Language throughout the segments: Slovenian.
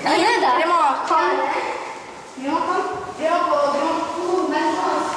Gremo kam? Gremo kam? Gremo tu, med nas.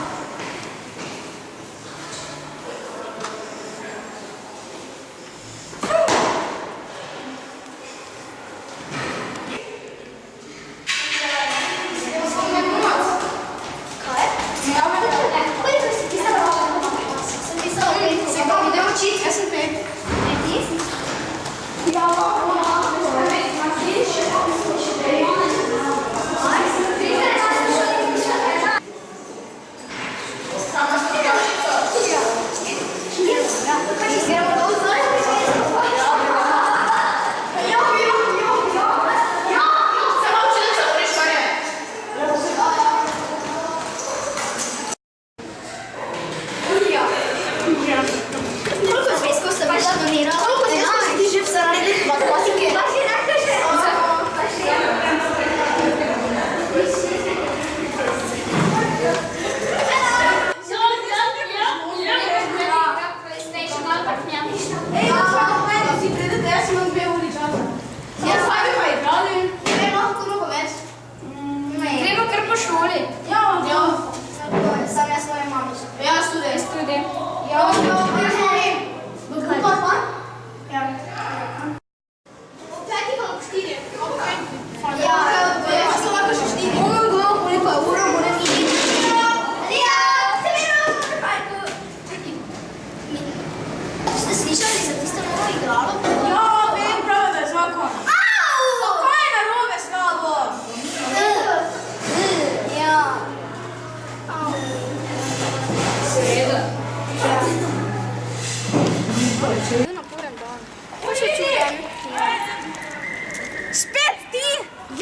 Spet ti?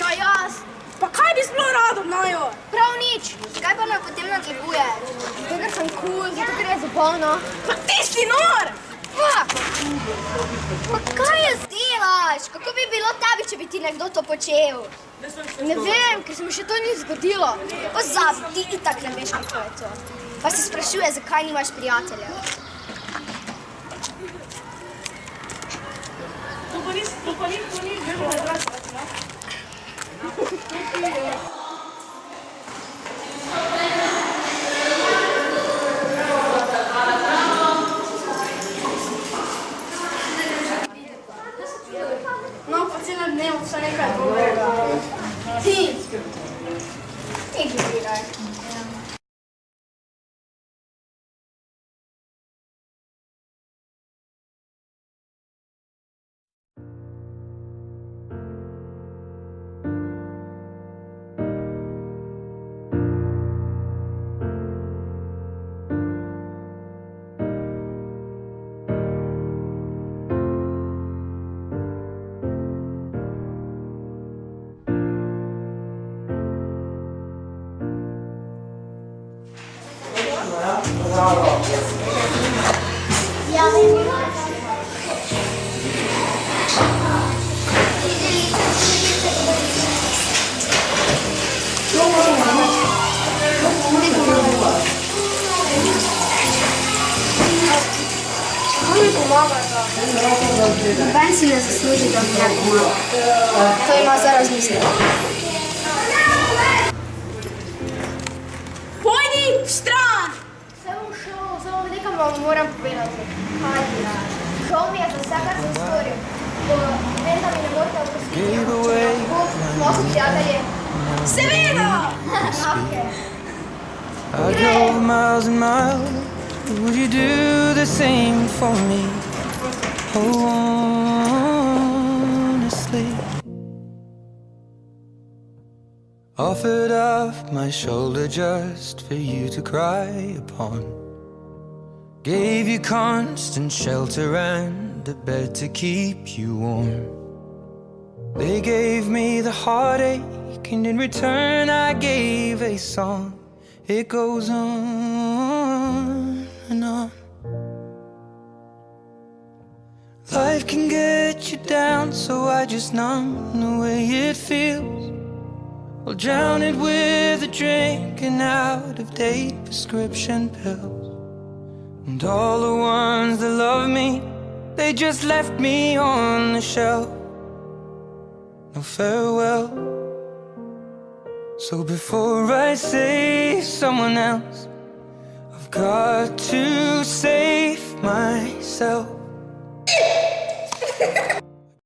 Ja, jaz. Pa kaj bi sploh rado najo? Prav nič. Kaj pa me potem nadleguješ? Zato, ker sem cool, zato, ker je zabavno. Pa ti si nor! Pa kaj jaz delaš? Kako bi bilo tebi, če bi ti nekdo to počel? Ne vem, ker se mi še to ni zgodilo. Pozabi, ti itak ne veš, kako je to. Pa se sprašuje, zakaj nimaš prijatelja. To pa ni, gremo na dragi. No, pa celo dnev vse nekaj dobrega. Ti gledaj. Noben si ne zasluži, da mi ne pomaga. To ima za razmisliti. Pojdi v stran! Se bom šel, samo nekaj vam moram povedati. Hajde. Žal mi je za vse, kar sem storil. Vem, da mi ne morete oprostiti. Lahko prijatelji. Seveda! I drove miles and miles. Would you do the same for me? Oh, honestly. Offered up my shoulder just for you to cry upon. Gave you constant shelter and a bed to keep you warm. They gave me the heartache, and in return I gave a song. It goes on and on. Life can get you down, so I just numb the way it feels. I'll drown it with a drink and out-of-date prescription pills. And all the ones that love me, they just left me on the shelf. no farewell. So before I save someone else, I've got to save myself.